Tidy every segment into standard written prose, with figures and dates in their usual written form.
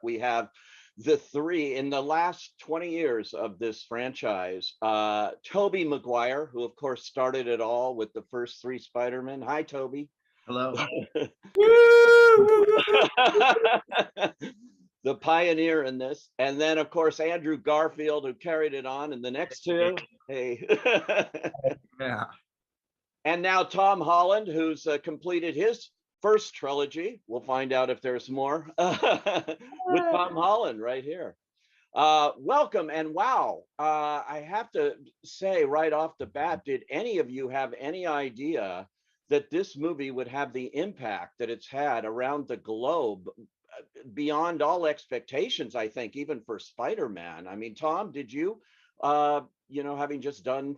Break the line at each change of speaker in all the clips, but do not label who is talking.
We have the three in the last 20 years of this franchise. Tobey Maguire, who of course started it all with the first three Spider-Man. Hi, Toby.
Hello.
The pioneer in this. And then, of course, Andrew Garfield, who carried it on in the next two. Hey.
Yeah.
And now Tom Holland, who's completed his first trilogy. We'll find out if there's more with Tom Holland right here. Welcome and wow. I have to say right off the bat, did any of you have any idea that this movie would have the impact that it's had around the globe beyond all expectations, I think, even for Spider-Man? I mean, Tom, did you, having just done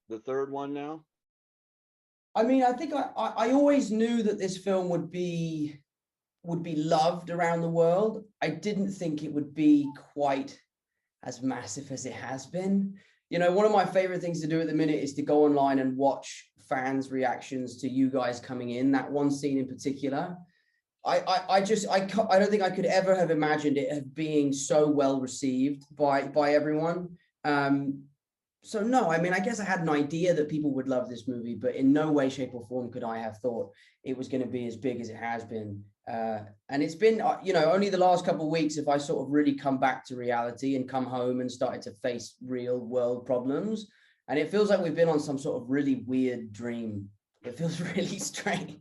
the third one now?
I mean, I think I always knew that this film would be loved around the world. I didn't think it would be quite as massive as it has been. You know, one of my favorite things to do at the minute is to go online and watch fans' reactions to you guys coming in. That one scene in particular, I don't think I could ever have imagined it being so well received by everyone. So no, I mean, I guess I had an idea that people would love this movie, but in no way, shape, or form could I have thought it was going to be as big as it has been. And it's been, only the last couple of weeks, if I sort of really come back to reality and come home and started to face real world problems. And it feels like we've been on some sort of really weird dream. It feels really strange.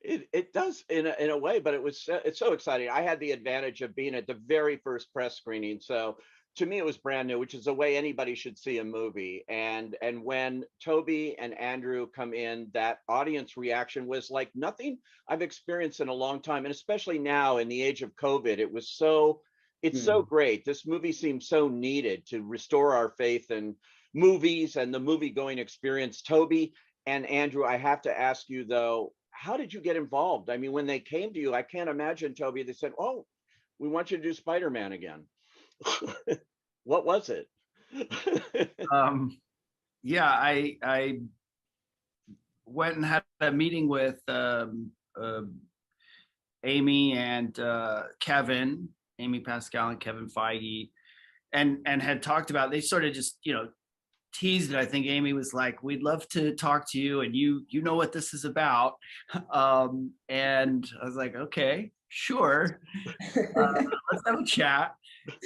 It does in a way, but it's so exciting. I had the advantage of being at the very first press screening, so to me it was brand new, which is the way anybody should see a movie. And when Toby and Andrew come in, that audience reaction was like nothing I've experienced in a long time, and especially now in the age of COVID, it's so great. This movie seems so needed to restore our faith in movies and the movie going experience. Toby and Andrew, I have to ask you though, how did you get involved? I mean, when they came to you, I can't imagine, Toby, they said, "Oh, we want you to do Spider-Man again." What was it?
Yeah, I went and had a meeting with Amy and Kevin, Amy Pascal and Kevin Feige, and had talked about, they sort of just, teased it. I think Amy was like, "We'd love to talk to you, and you know what this is about." And I was like, "Okay, sure, let's have a chat."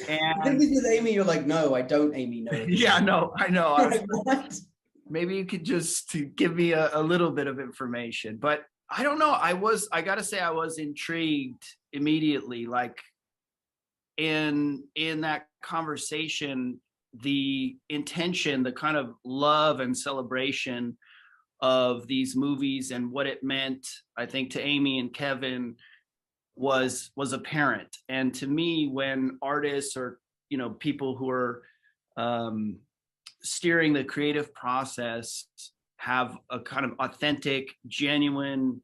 And
I think this is Amy. You're like, "No, I don't, Amy. No."
Yeah, no, I know. I was
like, what?
Maybe you could just give me a little bit of information, but I don't know. I gotta say, I was intrigued immediately. Like in that conversation, the intention, the kind of love and celebration of these movies and what it meant, I think, to Amy and Kevin was apparent. And to me, when artists or people who are steering the creative process have a kind of authentic, genuine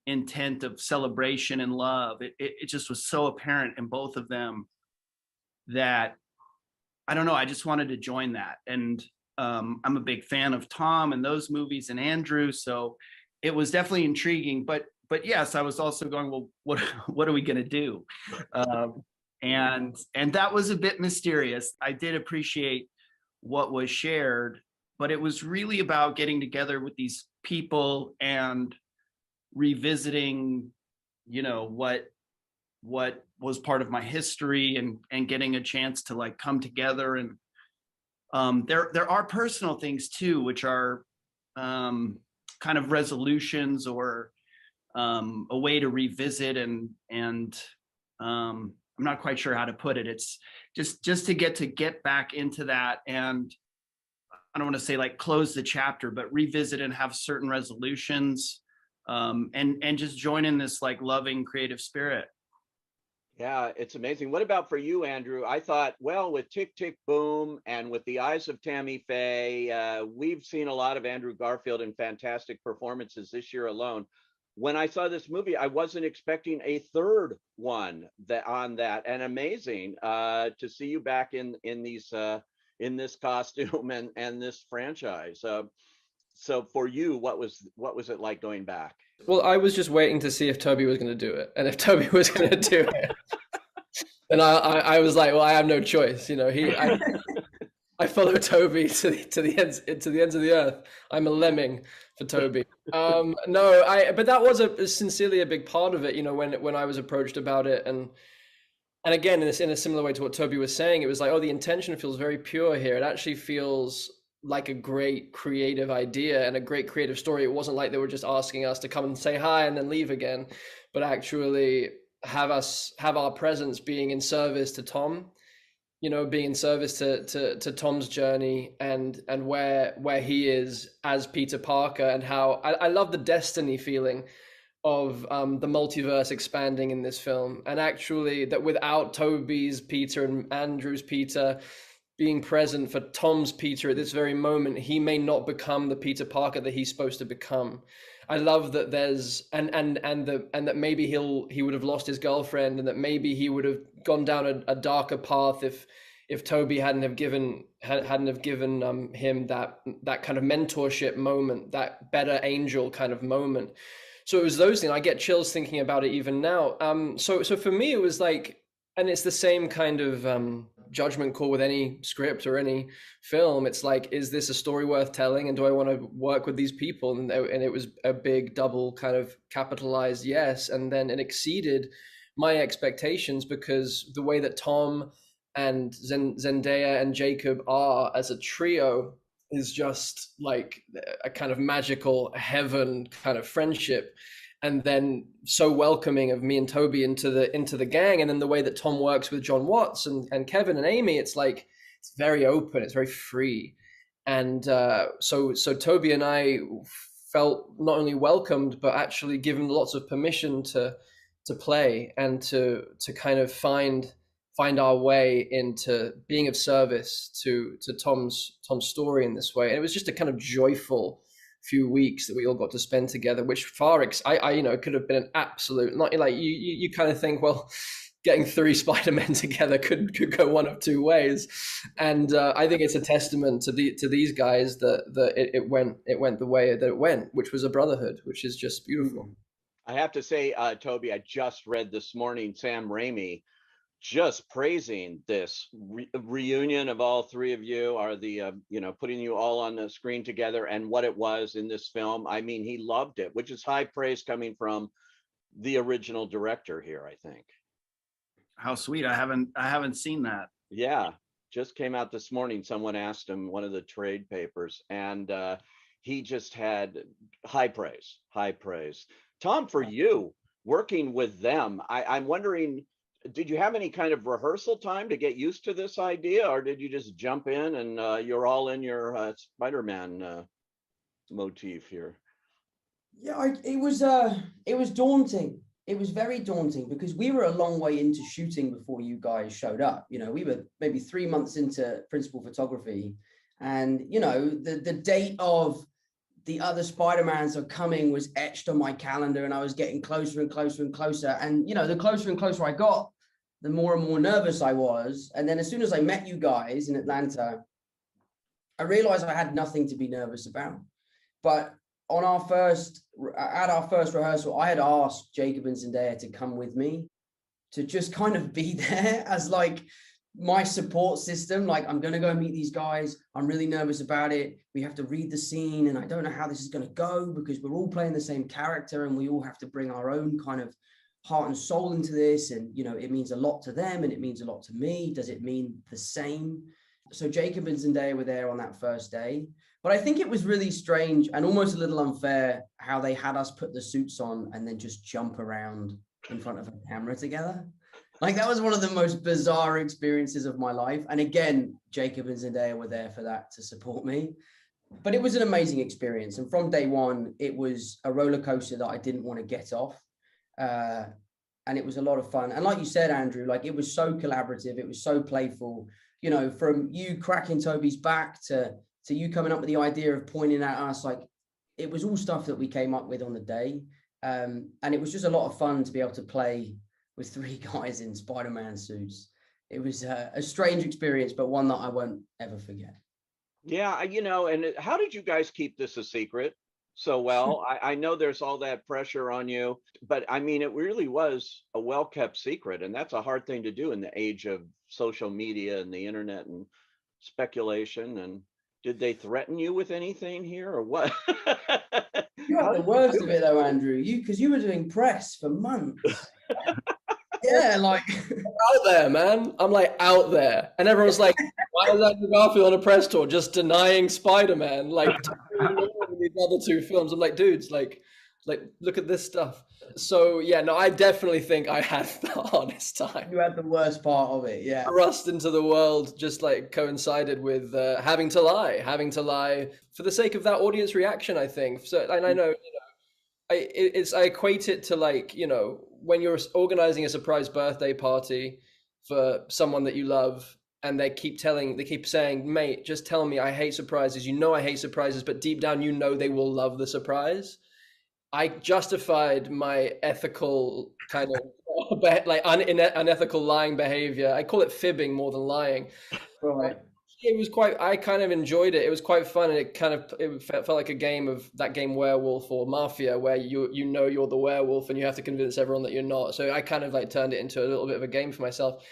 intent of celebration and love, it just was so apparent in both of them that, I don't know, I just wanted to join that. And I'm a big fan of Tom and those movies and Andrew, so it was definitely intriguing. But yes, I was also going, well, what are we going to do? And that was a bit mysterious. I did appreciate what was shared, but it was really about getting together with these people and revisiting, what was part of my history, and getting a chance to like come together. And there are personal things too, which are kind of resolutions or a way to revisit, and I'm not quite sure how to put it. It's just to get back into that, and I don't want to say like close the chapter, but revisit and have certain resolutions, and just join in this like loving creative spirit.
Yeah, it's amazing. What about for you, Andrew? I thought, well, with Tick, Tick, Boom and with the eyes of Tammy Faye, we've seen a lot of Andrew Garfield in fantastic performances this year alone. When I saw this movie, I wasn't expecting a third one on that, and amazing to see you back in in this costume and this franchise. So for you, what was it like going back?
Well, I was just waiting to see if Toby was going to do it, and if Toby was going to do it, then I was like, well, I have no choice. You know, I follow Toby to the ends of the earth. I'm a lemming for Toby. No, but that was sincerely a big part of it. You know, when I was approached about it, and again, in a similar way to what Toby was saying, it was like, oh, the intention feels very pure here. It actually feels like a great creative idea and a great creative story. It wasn't like they were just asking us to come and say hi and then leave again, but actually have our presence being in service to Tom, you know, being in service to Tom's journey and where he is as Peter Parker, and how I love the destiny feeling of the multiverse expanding in this film, and actually that without Toby's Peter and Andrew's Peter being present for Tom's Peter at this very moment, he may not become the Peter Parker that he's supposed to become. I love that there's and that maybe he would have lost his girlfriend, and that maybe he would have gone down a darker path if Toby hadn't have given him that kind of mentorship moment, that better angel kind of moment. So it was those things. I get chills thinking about it even now. So for me, it was like, and it's the same kind of judgment call with any script or any film. It's like, is this a story worth telling, and do I want to work with these people? And it was a big double kind of capitalized yes, and then it exceeded my expectations, because the way that Tom and Zendaya and Jacob are as a trio is just like a kind of magical heaven kind of friendship, and then so welcoming of me and Toby into the gang. And then the way that Tom works with John Watts and Kevin and Amy, it's like it's very open, it's very free. And so Toby and I felt not only welcomed, but actually given lots of permission to play and to kind of find our way into being of service to Tom's story in this way. And it was just a kind of joyful few weeks that we all got to spend together, which I you know, could have been an absolute, not like you kind of think, well, getting 3 Spider-Men together could go one of 2 ways. And I think it's a testament to these guys that it went the way that it went, which was a brotherhood, which is just beautiful.
I have to say, Toby, I just read this morning Sam Raimi just praising this reunion of all 3 of you, are the you know, putting you all on the screen together and what it was in this film. I mean, he loved it, which is high praise coming from the original director here, I think.
How sweet. I haven't seen that.
Yeah, just came out this morning. Someone asked him, one of the trade papers, and he just had high praise, high praise. Tom, for you working with them, I'm wondering, did you have any kind of rehearsal time to get used to this idea, or did you just jump in and you're all in your Spider-Man motif here?
Yeah, it was daunting. It was very daunting because we were a long way into shooting before you guys showed up. You know, we were maybe 3 months into principal photography, and you know, the date of the other Spider-Mans are coming was etched on my calendar, and I was getting closer and closer and closer. And you know, the closer and closer I got, the more and more nervous I was. And then as soon as I met you guys in Atlanta, I realized I had nothing to be nervous about. But at our first rehearsal, I had asked Jacob and Zendaya to come with me, to just kind of be there as like my support system. Like, I'm going to go meet these guys. I'm really nervous about it. We have to read the scene, and I don't know how this is going to go because we're all playing the same character, and we all have to bring our own kind of heart and soul into this. And, you know, it means a lot to them and it means a lot to me. Does it mean the same? So Jacob and Zendaya were there on that first day. But I think it was really strange and almost a little unfair how they had us put the suits on and then just jump around in front of a camera together. Like, that was one of the most bizarre experiences of my life. And again, Jacob and Zendaya were there for that, to support me. But it was an amazing experience. And from day one, it was a roller coaster that I didn't want to get off. And it was a lot of fun. And like you said, Andrew, like, it was so collaborative. It was so playful, you know, from you cracking Toby's back to you coming up with the idea of pointing at us. Like, it was all stuff that we came up with on the day. And it was just a lot of fun to be able to play with 3 guys in Spider-Man suits. It was a strange experience, but one that I won't ever forget.
Yeah, you know, and how did you guys keep this a secret? so well. I know there's all that pressure on you, but I mean, it really was a well-kept secret, and that's a hard thing to do in the age of social media and the internet and speculation. And did they threaten you with anything here or what?
You
How
had the
did you
worst
do
of
it?
it though, Andrew. Because you were doing press for months. Yeah, like
Out there, man. I'm like out there, and everyone's like, "Why is Andrew Garfield on a press tour just denying Spider-Man? Like these other two films." I'm like, dudes, like look at this stuff. So yeah, no, I definitely think I had the hardest time.
you had the worst part of it. Yeah.
Thrust into the world just like coincided with having to lie for the sake of that audience reaction. I think so, and I know. I equate it to like, when you're organizing a surprise birthday party for someone that you love and they keep saying, mate, just tell me I hate surprises. I hate surprises, but deep down, they will love the surprise. I justified my ethical kind of like unethical lying behavior. I call it fibbing more than lying.
Right.
It was I kind of enjoyed it. It was quite fun, and it felt like a game of that game Werewolf or Mafia, where you're the werewolf and you have to convince everyone that you're not. So I kind of like turned it into a little bit of a game for myself.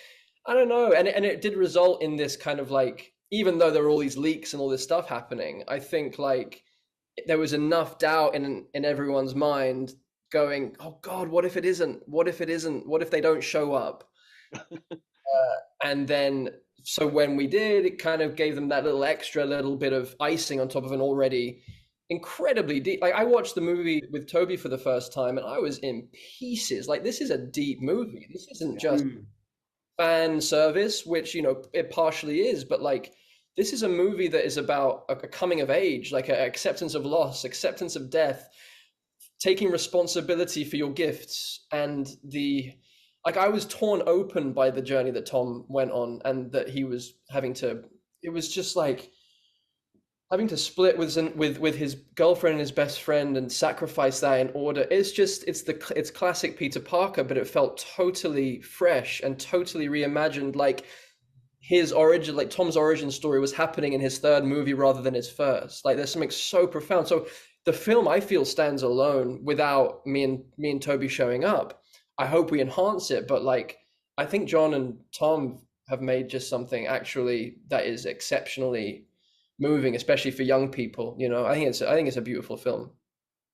I don't know, and it did result in this kind of like, even though there were all these leaks and all this stuff happening, I think like there was enough doubt in everyone's mind going, oh God, what if it isn't? What if it isn't? What if they don't show up? And then, so when we did, it kind of gave them that little bit of icing on top of an already incredibly deep. Like I watched the movie with Toby for the first time, and I was in pieces. Like this is a deep movie. This isn't just fan service, which it partially is, but like this is a movie that is about a coming of age, like an acceptance of loss, acceptance of death, taking responsibility for your gifts, and like I was torn open by the journey that Tom went on, and that he was having to. It was just like having to split with his girlfriend and his best friend and sacrifice that in order. It's classic Peter Parker, but it felt totally fresh and totally reimagined. Like his origin, like Tom's origin story was happening in his third movie rather than his first. Like there's something so profound. So the film, I feel, stands alone without me and Toby showing up. I hope we enhance it, but like I think John and Tom have made just something actually that is exceptionally moving, especially for young people. I think it's a beautiful film.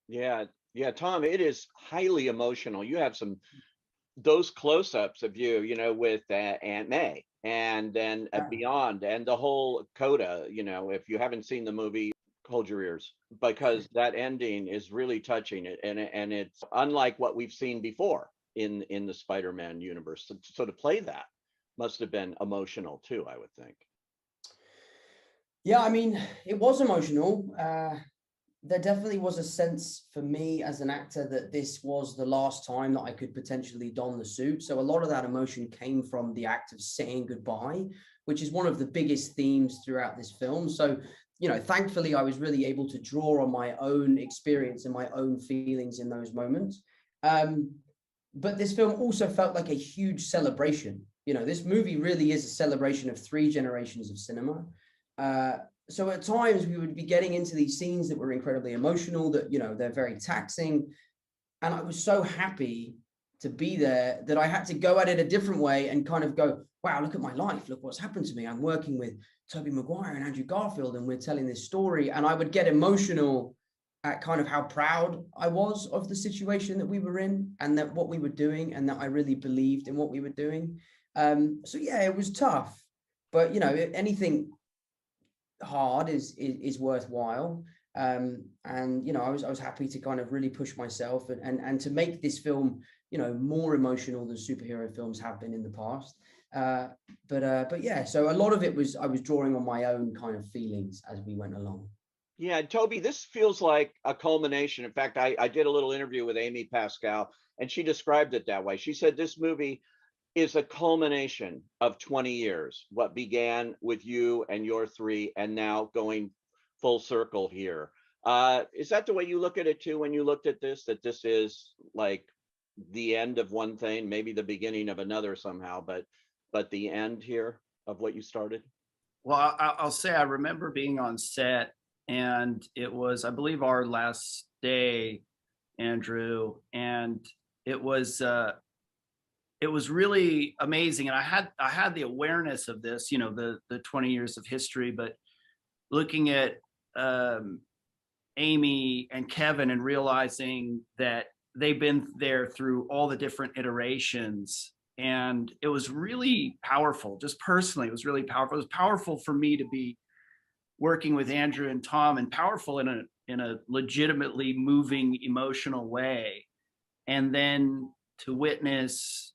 Yeah, yeah, Tom, it is highly emotional. You have those close-ups of with Aunt May, and then beyond, and the whole coda. If you haven't seen the movie, hold your ears, because that ending is really touching. And it's unlike what we've seen before in the Spider-Man universe. So to play that must have been emotional too, I would think.
Yeah, I mean, it was emotional. There definitely was a sense for me as an actor that this was the last time that I could potentially don the suit. So a lot of that emotion came from the act of saying goodbye, which is one of the biggest themes throughout this film. So, thankfully, I was really able to draw on my own experience and my own feelings in those moments. But this film also felt like a huge celebration. This movie really is a celebration of 3 generations of cinema. So at times we would be getting into these scenes that were incredibly emotional, that, they're very taxing. And I was so happy to be there that I had to go at it a different way and kind of go, wow, look at my life. Look what's happened to me. I'm working with Tobey Maguire and Andrew Garfield, and we're telling this story. And I would get emotional at kind of how proud I was of the situation that we were in, and that what we were doing, and that I really believed in what we were doing. So yeah, it was tough, but anything hard is worthwhile. And I was happy to kind of really push myself and to make this film more emotional than superhero films have been in the past. But yeah, so a lot of it was I was drawing on my own kind of feelings as we went along.
Yeah, Toby, this feels like a culmination. In fact, I did a little interview with Amy Pascal, and she described it that way. She said this movie is a culmination of 20 years, what began with you and your 3, and now going full circle here. Is that the way you look at it too when you looked at this, that this is like the end of one thing, maybe the beginning of another somehow, but the end here of what you started?
Well, I'll say I remember being on set and it was, I believe, our last day, Andrew, and it was really amazing. And I had the awareness of this, you know, the 20 years of history, but looking at Amy and Kevin and realizing that they've been there through all the different iterations. And it was really powerful. Just personally, it was really powerful. It was powerful for me to be working with Andrew and Tom, and powerful in a legitimately moving, emotional way. And then to witness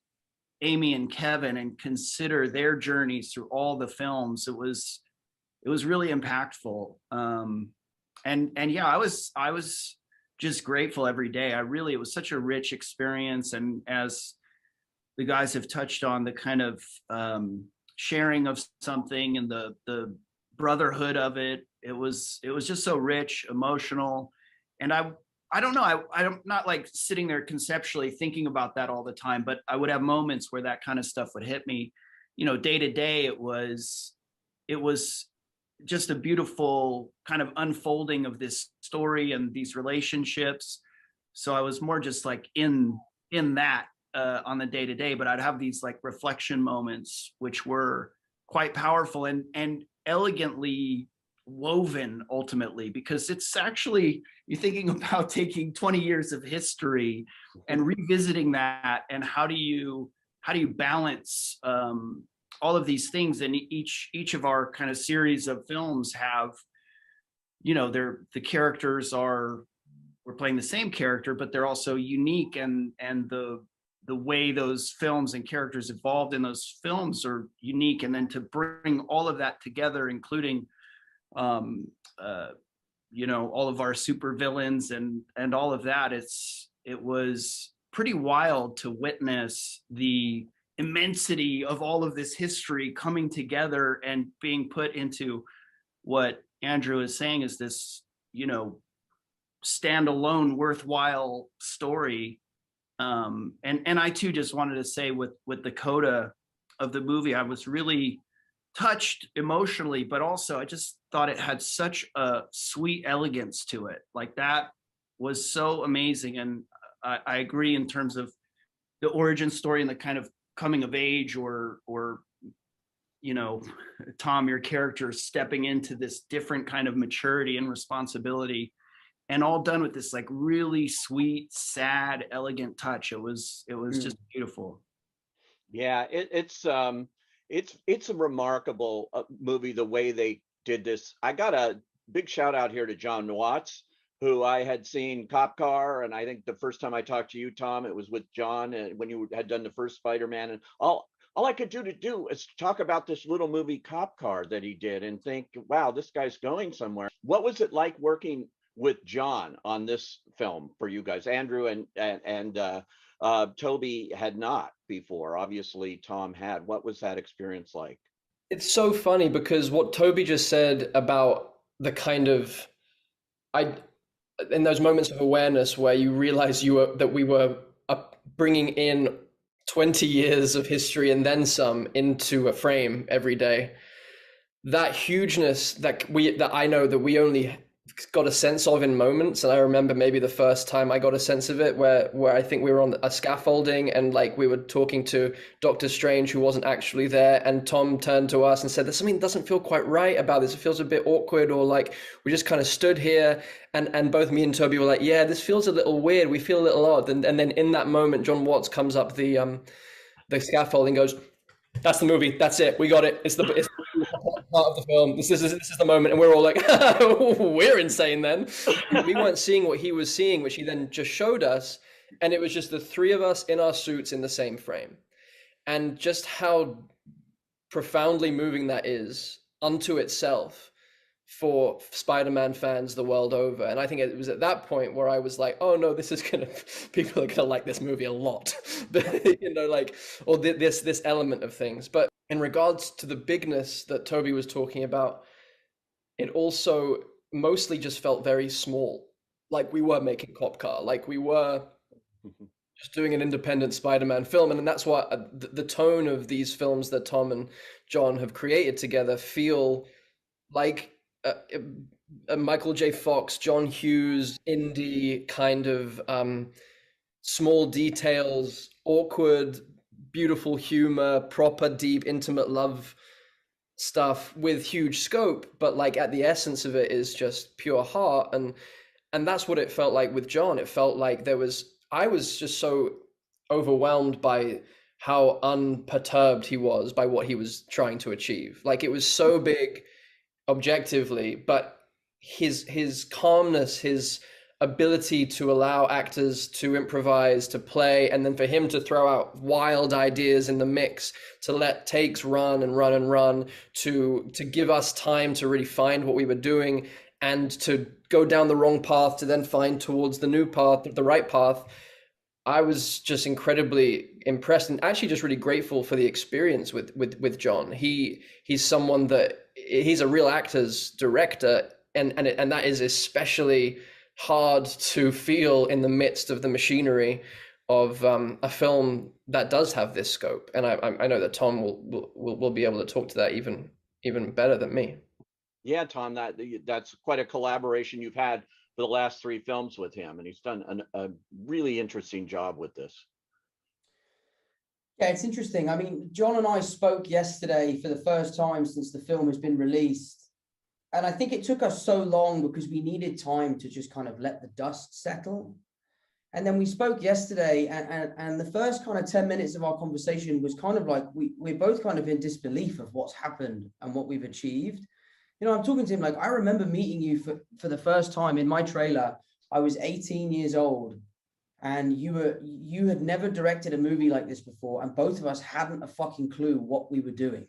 Amy and Kevin and consider their journeys through all the films, it was really impactful. And yeah, I was just grateful every day. It was such a rich experience. And as the guys have touched on, the kind of sharing of something and the brotherhood of it, it was just so rich, emotional. And I don't know, I'm not like sitting there conceptually thinking about that all the time, but I would have moments where that kind of stuff would hit me. You know, day to day, it was just a beautiful kind of unfolding of this story and these relationships. So I was more just like in that on the day to day, but I'd have these like reflection moments, which were quite powerful and elegantly woven ultimately, because it's actually, you're thinking about taking 20 years of history and revisiting that, and how do you balance all of these things. And each of our kind of series of films have, you know, the characters we're playing the same character, but they're also unique, and the way those films and characters evolved in those films are unique. And then to bring all of that together, including you know, all of our super villains and all of that, it was pretty wild to witness the immensity of all of this history coming together and being put into what Andrew is saying is this, you know, standalone worthwhile story. And I too just wanted to say with the coda of the movie, I was really touched emotionally, but also I just thought it had such a sweet elegance to it. Like, that was so amazing. And I agree in terms of the origin story and the kind of coming of age, or you know, Tom, your character stepping into this different kind of maturity and responsibility, and all done with this like really sweet, sad, elegant touch. It was just beautiful.
Yeah, it's a remarkable movie, the way they did this. I got a big shout out here to John Watts, who I had seen Cop Car, and I think the first time I talked to you, Tom, it was with John, and when you had done the first Spider-Man, and all I could do is talk about this little movie Cop Car that he did, and think, wow, this guy's going somewhere. What was it like working with John on this film for you guys? Andrew and Toby had not before. Obviously, Tom had. What was that experience like?
It's so funny because what Toby just said about the kind of, in those moments of awareness where you realize that we were bringing in 20 years of history and then some into a frame every day. That hugeness that I know that we only got a sense of in moments. And I remember maybe the first time I got a sense of it where I think we were on a scaffolding and like we were talking to Doctor Strange, who wasn't actually there, and Tom turned to us and said, there's something that doesn't feel quite right about this. It feels a bit awkward, or like we just kind of stood here and both me and Toby were like, yeah, this feels a little weird. We feel a little odd. And then in that moment, John Watts comes up the scaffolding, goes, that's the movie. That's it. We got it. It's the part of the film. This is the moment, and we're all like, we're insane. Then we weren't seeing what he was seeing, which he then just showed us, and it was just the three of us in our suits in the same frame, and just how profoundly moving that is unto itself for Spider-Man fans the world over. And I think it was at that point where I was like, oh no, people are gonna like this movie a lot. You know, like, or this element of things. But in regards to the bigness that Toby was talking about, it also mostly just felt very small. Like we were making Cop Car, like we were just doing an independent Spider-Man film. And that's why the tone of these films that Tom and John have created together feel like Michael J. Fox, John Hughes, indie kind of small details, awkward, beautiful humor, proper, deep, intimate love stuff with huge scope, but like at the essence of it is just pure heart. And that's what it felt like with John. It felt like I was just so overwhelmed by how unperturbed he was by what he was trying to achieve. Like it was so big objectively, but his calmness, his ability to allow actors to improvise, to play, and then for him to throw out wild ideas in the mix, to let takes run and run and run, to give us time to really find what we were doing, and to go down the wrong path to then find towards the new path, the right path. I was just incredibly impressed and actually just really grateful for the experience with John. He's someone that he's a real actor's director, and that is especially hard to feel in the midst of the machinery of a film that does have this scope. And I know that Tom will be able to talk to that even better than me.
Yeah, Tom, that's quite a collaboration you've had for the last 3 films with him, and he's done a really interesting job with this.
Yeah, it's interesting. I mean, John and I spoke yesterday for the first time since the film has been released. And I think it took us so long because we needed time to just kind of let the dust settle. And then we spoke yesterday, and the first kind of 10 minutes of our conversation was kind of like we're both kind of in disbelief of what's happened and what we've achieved. You know, I'm talking to him like, I remember meeting you for the first time in my trailer. I was 18 years old, and you had never directed a movie like this before, and both of us hadn't a fucking clue what we were doing.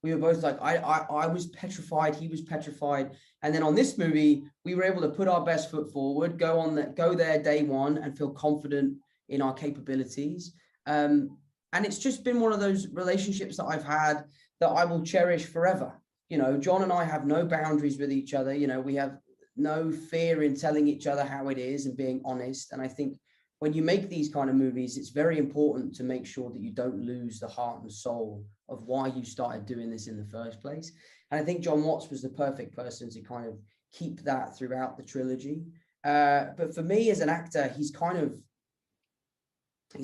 We were both like, I was petrified, he was petrified. And then on this movie, we were able to put our best foot forward, go there day one and feel confident in our capabilities. And it's just been one of those relationships that I've had that I will cherish forever. You know, John and I have no boundaries with each other. You know, we have no fear in telling each other how it is and being honest. And I think when you make these kind of movies, it's very important to make sure that you don't lose the heart and soul of why you started doing this in the first place. And I think John Watts was the perfect person to kind of keep that throughout the trilogy. But for me as an actor, he's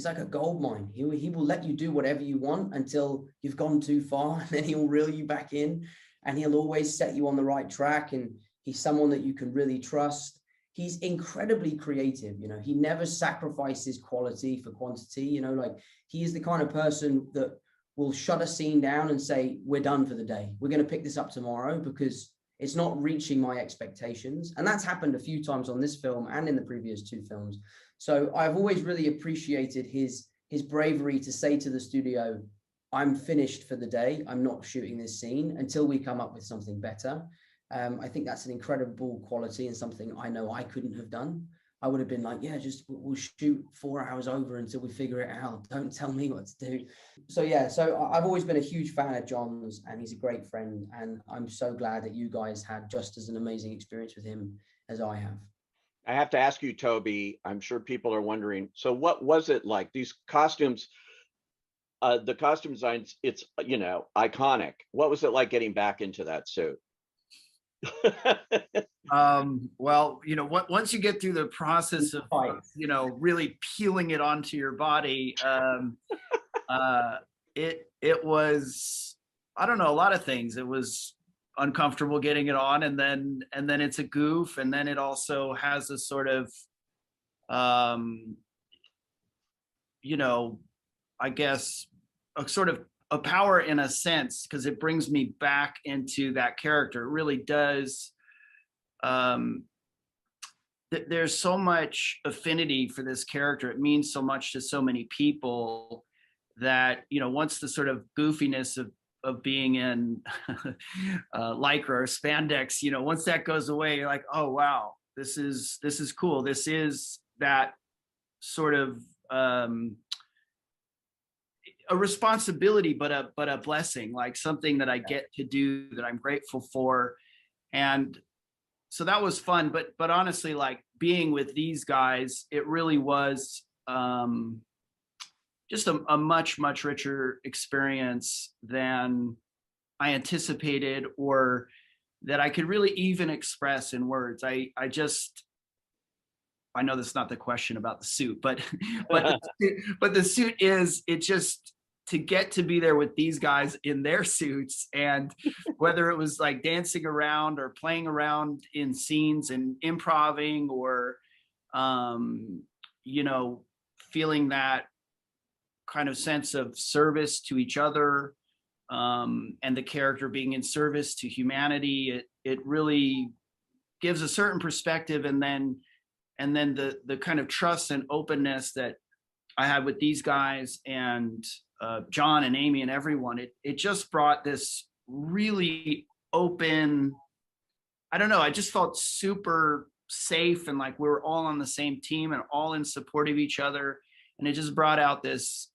like a gold mine. He will let you do whatever you want until you've gone too far, and then he'll reel you back in, and he'll always set you on the right track. And he's someone that you can really trust. He's incredibly creative. You know, he never sacrifices quality for quantity. You know, like he is the kind of person that will shut a scene down and say, we're done for the day. We're going to pick this up tomorrow because it's not reaching my expectations. And that's happened a few times on this film and in the previous 2 films. So I've always really appreciated his bravery to say to the studio, I'm finished for the day. I'm not shooting this scene until we come up with something better. I think that's an incredible quality and something I know I couldn't have done. I would have been like, yeah, just we'll shoot 4 hours over until we figure it out. Don't tell me what to do. So yeah, so I've always been a huge fan of John's, and he's a great friend. And I'm so glad that you guys had just as an amazing experience with him as I have.
I have to ask you, Toby, I'm sure people are wondering, so what was it like? These costumes, the costume designs, it's, you know, iconic. What was it like getting back into that suit?
Well, you know, once you get through the process of, you know, really peeling it onto your body, it was, I don't know, a lot of things. It was uncomfortable getting it on, and then it's a goof, and then it also has a sort of, you know, I guess a sort of a power in a sense, because it brings me back into that character. It really does. There's so much affinity for this character. It means so much to so many people that, you know, once the sort of goofiness of being in lycra or spandex, you know, once that goes away, you're like, oh wow, this is cool. This is that sort of a responsibility, but a blessing, like something that I get to do that I'm grateful for. And so that was fun. But honestly, like being with these guys, it really was just a much richer experience than I anticipated or that I could really even express in words. I know that's not the question about the suit, but the suit is, it just, to get to be there with these guys in their suits, and whether it was like dancing around or playing around in scenes and improving, or you know, feeling that kind of sense of service to each other, and the character being in service to humanity, it really gives a certain perspective. And then the kind of trust and openness that I had with these guys, and John and Amy and everyone, it just brought this really open, I don't know, I just felt super safe, and like we were all on the same team and all in support of each other. And it just brought out this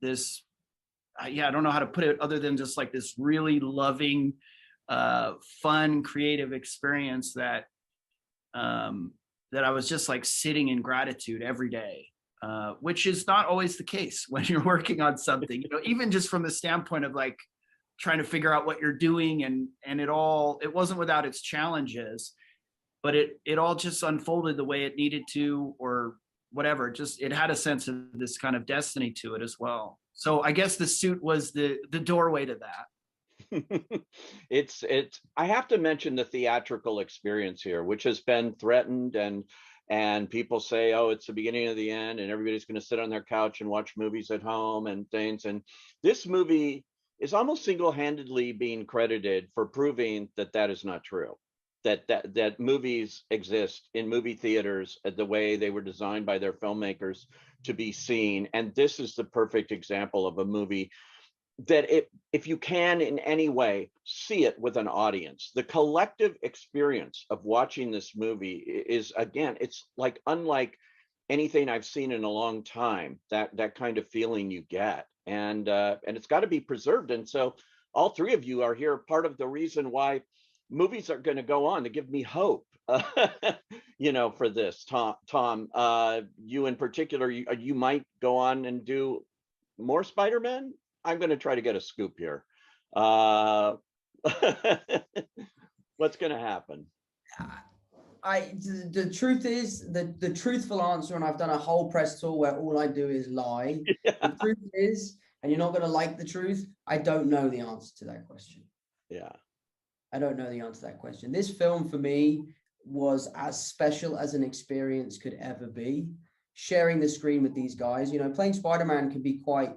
yeah, I don't know how to put it other than just like this really loving, fun, creative experience that that I was just like sitting in gratitude every day, which is not always the case when you're working on something, you know, even just from the standpoint of like trying to figure out what you're doing, and it wasn't without its challenges, but it all just unfolded the way it needed to, or whatever. Just, it had a sense of this kind of destiny to it as well. So I guess the suit was the doorway to that.
It's I have to mention the theatrical experience here, which has been threatened, and people say, oh, it's the beginning of the end and everybody's going to sit on their couch and watch movies at home and things. And this movie is almost single-handedly being credited for proving that that is not true. That movies exist in movie theaters the way they were designed by their filmmakers to be seen. And this is the perfect example of a movie that if you can in any way see it with an audience, the collective experience of watching this movie is, again, it's like unlike anything I've seen in a long time, that kind of feeling you get. And it's got to be preserved. And so all three of you are here, part of the reason why movies are going to go on, to give me hope, you know, for this. Tom, you in particular, you might go on and do more Spider-Man. I'm going to try to get a scoop here. What's going to happen?
The truth is, the truthful answer, and I've done a whole press tour where all I do is lie. Yeah. The truth is, and you're not going to like the truth, I don't know the answer to that question.
Yeah.
I don't know the answer to that question. This film for me was as special as an experience could ever be. Sharing the screen with these guys, you know, playing Spider-Man can be quite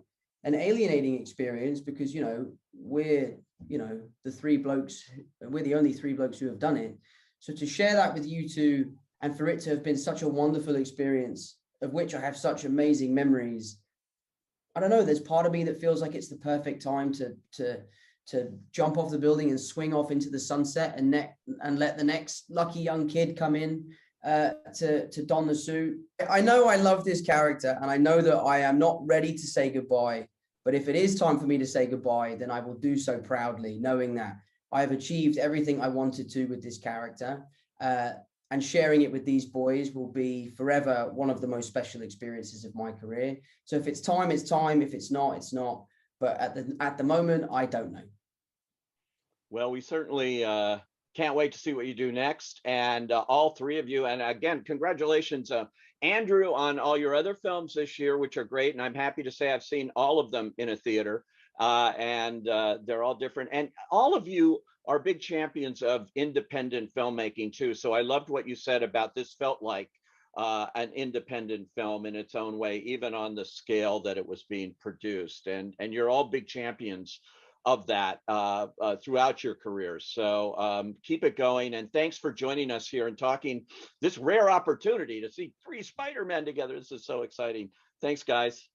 an alienating experience because, you know, we're the only three blokes who have done it. So to share that with you two, and for it to have been such a wonderful experience, of which I have such amazing memories, I don't know, there's part of me that feels like it's the perfect time to jump off the building and swing off into the sunset and let the next lucky young kid come in to don the suit. I know I love this character, and I know that I am not ready to say goodbye, but if it is time for me to say goodbye, then I will do so proudly, knowing that I have achieved everything I wanted to with this character, and sharing it with these boys will be forever one of the most special experiences of my career. So if it's time, it's time. If it's not, it's not. But at the moment, I don't know.
Well, we certainly can't wait to see what you do next. And all three of you, and again, congratulations, Andrew, on all your other films this year, which are great. And I'm happy to say I've seen all of them in a theater, and they're all different. And all of you are big champions of independent filmmaking too. So I loved what you said about this felt like an independent film in its own way, even on the scale that it was being produced. And you're all big champions of that throughout your careers. So keep it going. And thanks for joining us here and talking this rare opportunity to see three Spider-Men together. This is so exciting. Thanks, guys.